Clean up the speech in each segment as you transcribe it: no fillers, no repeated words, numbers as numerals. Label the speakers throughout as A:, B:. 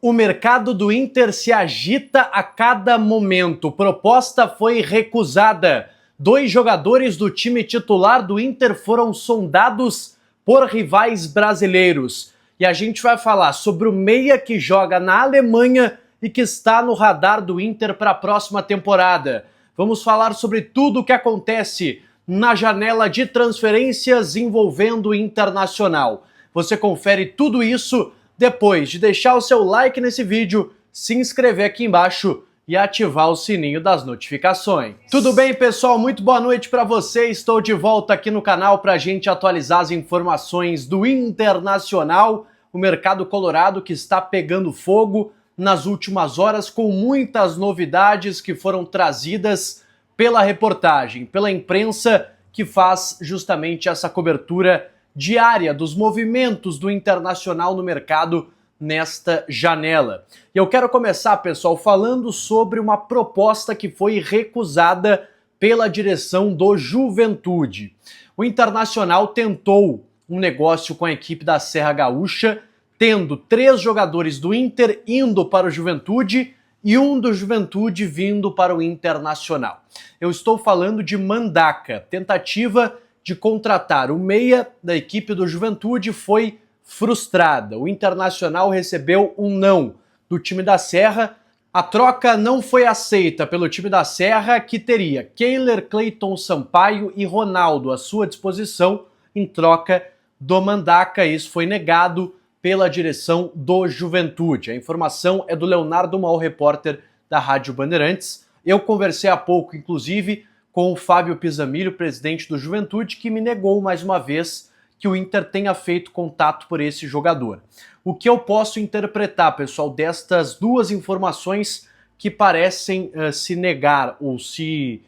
A: O mercado do Inter se agita a cada momento. Proposta foi recusada. 2 jogadores do time titular do Inter foram sondados por rivais brasileiros. E a gente vai falar sobre o meia que joga na Alemanha e que está no radar do Inter para a próxima temporada. Vamos falar sobre tudo o que acontece na janela de transferências envolvendo o Internacional. Você confere tudo isso depois de deixar o seu like nesse vídeo, se inscrever aqui embaixo e ativar o sininho das notificações. Tudo bem, pessoal? Muito boa noite para você. Estou de volta aqui no canal para a gente atualizar as informações do Internacional, o mercado colorado que está pegando fogo nas últimas horas, com muitas novidades que foram trazidas pela reportagem, pela imprensa que faz justamente essa cobertura diária dos movimentos do Internacional no mercado nesta janela. E eu quero começar, pessoal, falando sobre uma proposta que foi recusada pela direção do Juventude. O Internacional tentou um negócio com a equipe da Serra Gaúcha, tendo 3 jogadores do Inter indo para o Juventude e um do Juventude vindo para o Internacional. Eu estou falando de Mandaca. Tentativa de contratar o meia da equipe do Juventude foi frustrada. O Internacional recebeu um não do time da Serra. A troca não foi aceita pelo time da Serra, que teria Kehler, Cleiton Sampaio e Ronaldo à sua disposição em troca do Mandaca. Isso foi negado pela direção do Juventude. A informação é do Leonardo Mal, repórter da Rádio Bandeirantes. Eu conversei há pouco, inclusive, com o Fábio Pisamilho, presidente do Juventude, que me negou mais uma vez que o Inter tenha feito contato por esse jogador. O que eu posso interpretar, pessoal, destas duas informações que parecem se negar ou se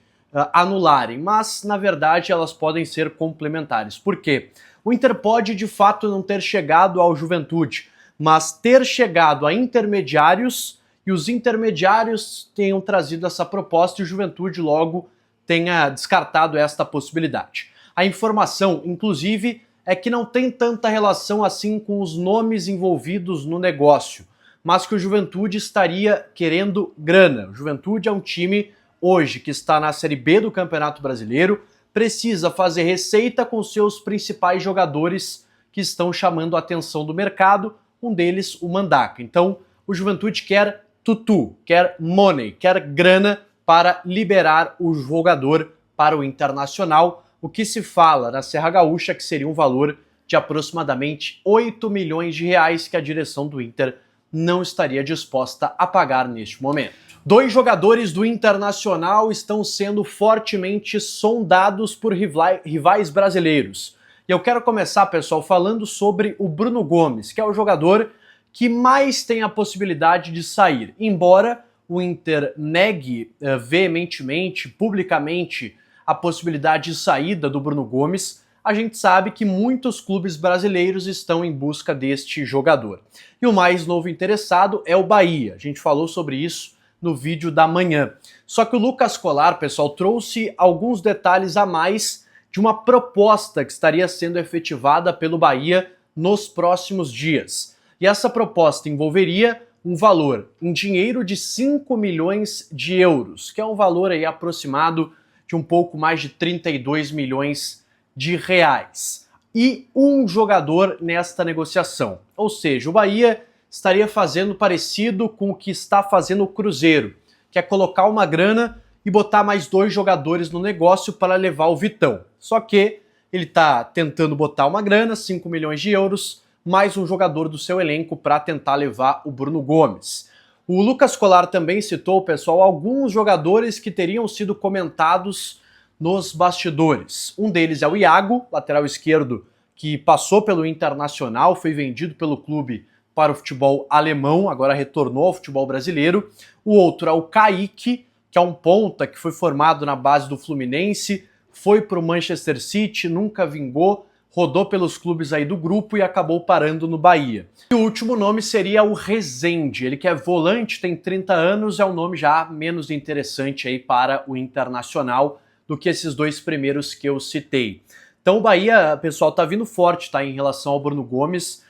A: anularem, mas, na verdade, elas podem ser complementares. Por quê? O Inter pode, de fato, não ter chegado ao Juventude, mas ter chegado a intermediários e os intermediários tenham trazido essa proposta e o Juventude logo tenha descartado esta possibilidade. A informação, inclusive, é que não tem tanta relação assim com os nomes envolvidos no negócio, mas que o Juventude estaria querendo grana. O Juventude é um time, hoje, que está na Série B do Campeonato Brasileiro, precisa fazer receita com seus principais jogadores que estão chamando a atenção do mercado, um deles o Mandaca. Então, o Juventude quer tutu, quer money, quer grana para liberar o jogador para o Internacional, o que se fala na Serra Gaúcha que seria um valor de aproximadamente 8 milhões de reais que a direção do Inter não estaria disposta a pagar neste momento. 2 jogadores do Internacional estão sendo fortemente sondados por rivais brasileiros. E eu quero começar, pessoal, falando sobre o Bruno Gomes, que é o jogador que mais tem a possibilidade de sair, embora o Inter negue veementemente, publicamente, a possibilidade de saída do Bruno Gomes. A gente sabe que muitos clubes brasileiros estão em busca deste jogador. E o mais novo interessado é o Bahia. A gente falou sobre isso no vídeo da manhã. Só que o Lucas Colar, pessoal, trouxe alguns detalhes a mais de uma proposta que estaria sendo efetivada pelo Bahia nos próximos dias. E essa proposta envolveria um valor em dinheiro de 5 milhões de euros, que é um valor aí aproximado de um pouco mais de 32 milhões de reais. E um jogador nesta negociação. Ou seja, o Bahia estaria fazendo parecido com o que está fazendo o Cruzeiro, que é colocar uma grana e botar mais 2 jogadores no negócio para levar o Vitão. Só que ele está tentando botar uma grana, 5 milhões de euros, mais um jogador do seu elenco para tentar levar o Bruno Gomes. O Lucas Colar também citou, pessoal, alguns jogadores que teriam sido comentados nos bastidores. Um deles é o Iago, lateral esquerdo, que passou pelo Internacional, foi vendido pelo clube para o futebol alemão, agora retornou ao futebol brasileiro. O outro é o Kaique, que é um ponta que foi formado na base do Fluminense, foi para o Manchester City, nunca vingou, rodou pelos clubes aí do grupo e acabou parando no Bahia. E o último nome seria o Rezende, ele que é volante, tem 30 anos, é um nome já menos interessante aí para o Internacional do que esses 2 primeiros que eu citei. Então o Bahia, pessoal, tá vindo forte, tá, em relação ao Bruno Gomes.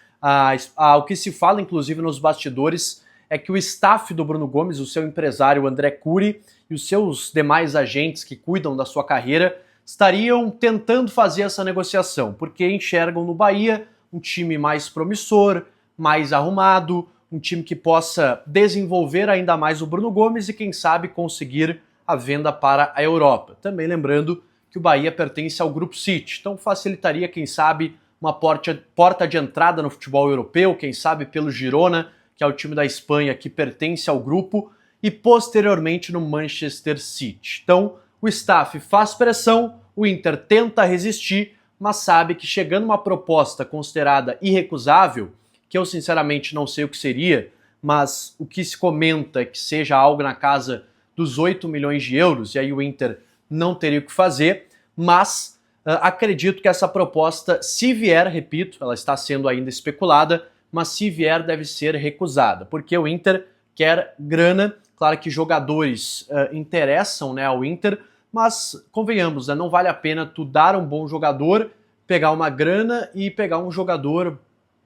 A: O que se fala, inclusive, nos bastidores é que o staff do Bruno Gomes, o seu empresário André Cury e os seus demais agentes que cuidam da sua carreira estariam tentando fazer essa negociação, porque enxergam no Bahia um time mais promissor, mais arrumado, um time que possa desenvolver ainda mais o Bruno Gomes e quem sabe conseguir a venda para a Europa. Também lembrando que o Bahia pertence ao Grupo City, então facilitaria, quem sabe, uma porta de entrada no futebol europeu, quem sabe pelo Girona, que é o time da Espanha que pertence ao grupo, e posteriormente no Manchester City. Então, o staff faz pressão, o Inter tenta resistir, mas sabe que chegando uma proposta considerada irrecusável, que eu sinceramente não sei o que seria, mas o que se comenta é que seja algo na casa dos 8 milhões de euros, e aí o Inter não teria o que fazer, mas acredito que essa proposta, se vier, repito, ela está sendo ainda especulada, mas se vier deve ser recusada, porque o Inter quer grana, claro que jogadores interessam, né, ao Inter, mas convenhamos, né, não vale a pena tu dar um bom jogador, pegar uma grana e pegar um jogador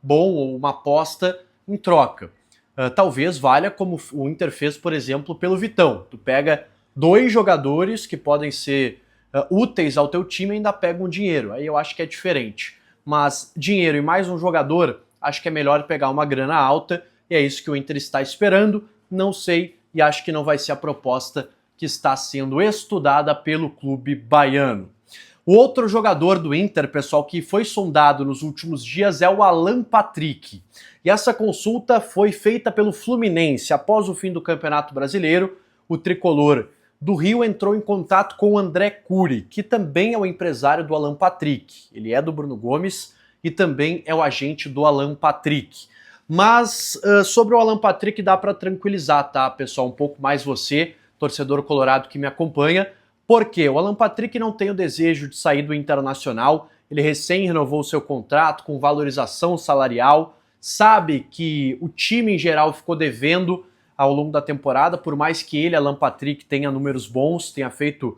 A: bom ou uma aposta em troca. Talvez valha como o Inter fez, por exemplo, pelo Vitão. Tu pega 2 jogadores que podem ser úteis ao teu time e ainda pega um dinheiro. Aí eu acho que é diferente. Mas dinheiro e mais um jogador, acho que é melhor pegar uma grana alta e é isso que o Inter está esperando. Não sei e acho que não vai ser a proposta que está sendo estudada pelo clube baiano. O outro jogador do Inter, pessoal, que foi sondado nos últimos dias é o Alan Patrick. E essa consulta foi feita pelo Fluminense. Após o fim do Campeonato Brasileiro, o tricolor do Rio entrou em contato com o André Cury, que também é o empresário do Alan Patrick. Ele é do Bruno Gomes e também é o agente do Alan Patrick. Mas sobre o Alan Patrick dá para tranquilizar, tá, pessoal? Um pouco mais você, torcedor colorado que me acompanha. Porque o Alan Patrick não tem o desejo de sair do Internacional, ele recém renovou o seu contrato com valorização salarial, sabe que o time em geral ficou devendo ao longo da temporada, por mais que ele, Alan Patrick, tenha números bons, tenha feito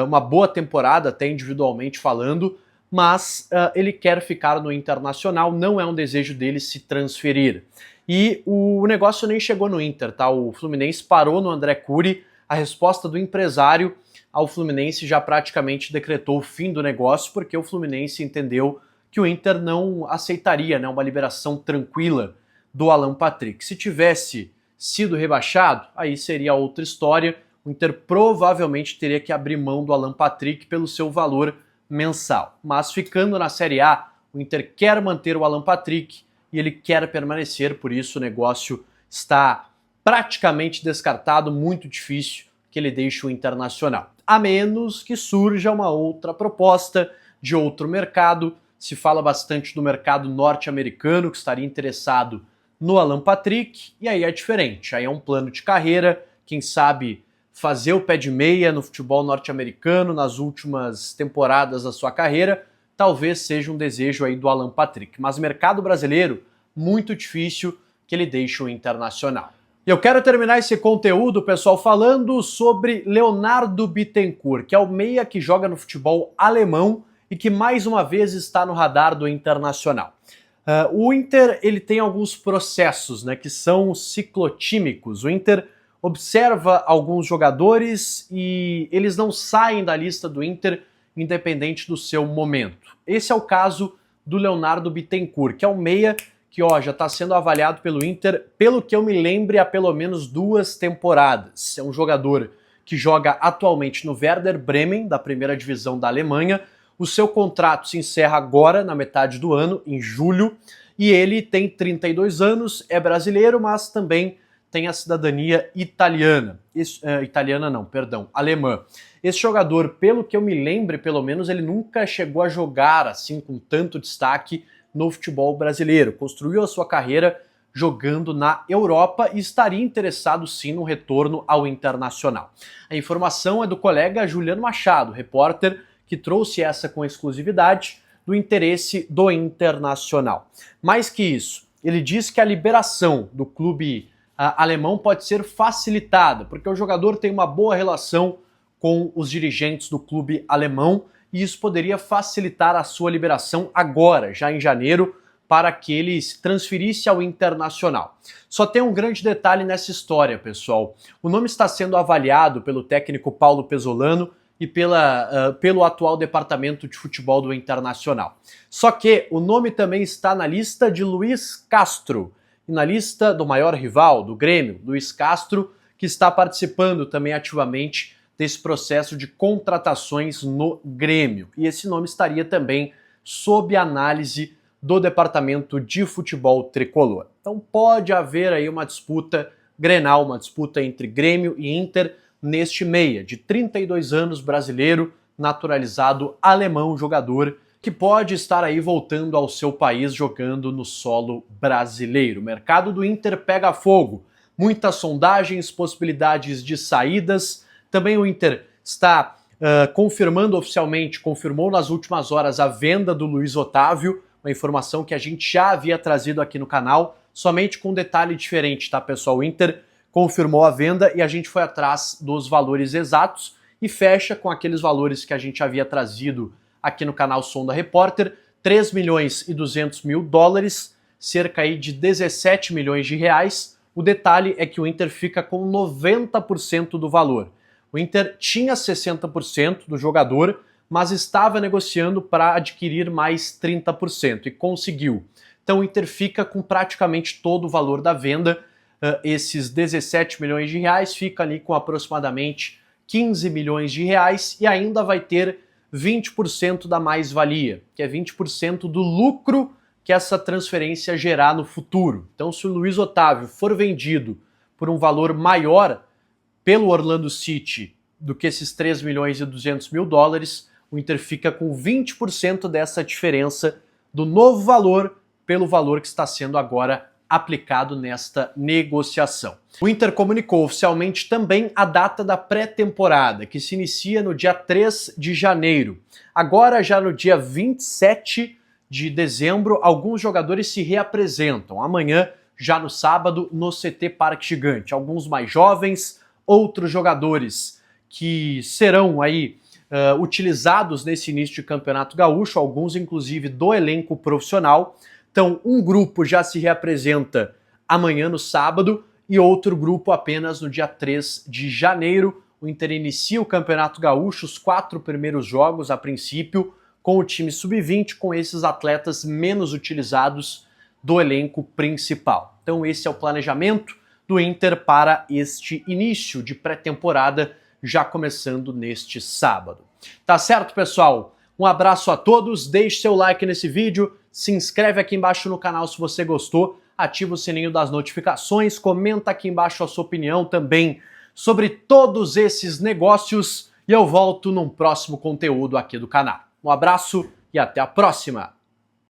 A: uma boa temporada, até individualmente falando, mas ele quer ficar no Internacional, não é um desejo dele se transferir. E o negócio nem chegou no Inter, tá? O Fluminense parou no André Cury, a resposta do empresário ao Fluminense já praticamente decretou o fim do negócio, porque o Fluminense entendeu que o Inter não aceitaria, né, uma liberação tranquila do Alan Patrick. Se tivesse sido rebaixado, aí seria outra história. O Inter provavelmente teria que abrir mão do Alan Patrick pelo seu valor mensal. Mas ficando na Série A, o Inter quer manter o Alan Patrick e ele quer permanecer, por isso o negócio está praticamente descartado, muito difícil que ele deixe o Internacional. A menos que surja uma outra proposta de outro mercado. Se fala bastante do mercado norte-americano, que estaria interessado no Alan Patrick, e aí é diferente. Aí é um plano de carreira, quem sabe fazer o pé de meia no futebol norte-americano nas últimas temporadas da sua carreira, talvez seja um desejo aí do Alan Patrick. Mas mercado brasileiro, muito difícil que ele deixe o Internacional. E eu quero terminar esse conteúdo, pessoal, falando sobre Leonardo Bittencourt, que é o meia que joga no futebol alemão e que mais uma vez está no radar do Internacional. O Inter ele tem alguns processos, né, que são ciclotímicos. O Inter observa alguns jogadores e eles não saem da lista do Inter independente do seu momento. Esse é o caso do Leonardo Bittencourt, que é um meia que já está sendo avaliado pelo Inter, pelo que eu me lembre, há pelo menos 2 temporadas. É um jogador que joga atualmente no Werder Bremen, da primeira divisão da Alemanha. O seu contrato se encerra agora, na metade do ano, em julho, e ele tem 32 anos, é brasileiro, mas também tem a cidadania italiana. Alemã. Esse jogador, pelo que eu me lembre, pelo menos, ele nunca chegou a jogar assim com tanto destaque no futebol brasileiro. Construiu a sua carreira jogando na Europa e estaria interessado sim no retorno ao Internacional. A informação é do colega Juliano Machado, repórter que trouxe essa com exclusividade do interesse do Internacional. Mais que isso, ele diz que a liberação do clube alemão pode ser facilitada, porque o jogador tem uma boa relação com os dirigentes do clube alemão e isso poderia facilitar a sua liberação agora, já em janeiro, para que ele se transferisse ao Internacional. Só tem um grande detalhe nessa história, pessoal. O nome está sendo avaliado pelo técnico Paulo Pesolano e pelo atual departamento de futebol do Internacional. Só que o nome também está na lista de Luiz Castro, e na lista do maior rival, do Grêmio, Luiz Castro, que está participando também ativamente desse processo de contratações no Grêmio. E esse nome estaria também sob análise do departamento de futebol tricolor. Então pode haver aí uma disputa Grenal, uma disputa entre Grêmio e Inter neste meia, de 32 anos, brasileiro, naturalizado alemão, jogador que pode estar aí voltando ao seu país jogando no solo brasileiro. O mercado do Inter pega fogo, muitas sondagens, possibilidades de saídas. Também o Inter está confirmando oficialmente, confirmou nas últimas horas a venda do Luiz Otávio, uma informação que a gente já havia trazido aqui no canal, somente com um detalhe diferente, tá, pessoal? O Inter confirmou a venda e a gente foi atrás dos valores exatos e fecha com aqueles valores que a gente havia trazido aqui no canal Sonda Repórter, 3 milhões e 200 mil dólares, cerca aí de 17 milhões de reais. O detalhe é que o Inter fica com 90% do valor. O Inter tinha 60% do jogador, mas estava negociando para adquirir mais 30% e conseguiu. Então o Inter fica com praticamente todo o valor da venda, esses 17 milhões de reais, fica ali com aproximadamente 15 milhões de reais e ainda vai ter 20% da mais-valia, que é 20% do lucro que essa transferência gerar no futuro. Então se o Luiz Otávio for vendido por um valor maior pelo Orlando City do que esses 3 milhões e 200 mil dólares, o Inter fica com 20% dessa diferença do novo valor pelo valor que está sendo agora aplicado nesta negociação. O Inter comunicou oficialmente também a data da pré-temporada, que se inicia no dia 3 de janeiro. Agora, já no dia 27 de dezembro, alguns jogadores se reapresentam. Amanhã, já no sábado, no CT Parque Gigante. Alguns mais jovens, outros jogadores que serão aí utilizados nesse início de Campeonato Gaúcho, alguns inclusive do elenco profissional. Então, um grupo já se reapresenta amanhã no sábado e outro grupo apenas no dia 3 de janeiro. O Inter inicia o Campeonato Gaúcho, os 4 primeiros jogos a princípio, com o time sub-20, com esses atletas menos utilizados do elenco principal. Então esse é o planejamento do Inter para este início de pré-temporada, já começando neste sábado. Tá certo, pessoal? Um abraço a todos, deixe seu like nesse vídeo, se inscreve aqui embaixo no canal se você gostou, ativa o sininho das notificações, comenta aqui embaixo a sua opinião também sobre todos esses negócios e eu volto num próximo conteúdo aqui do canal. Um abraço e até a próxima!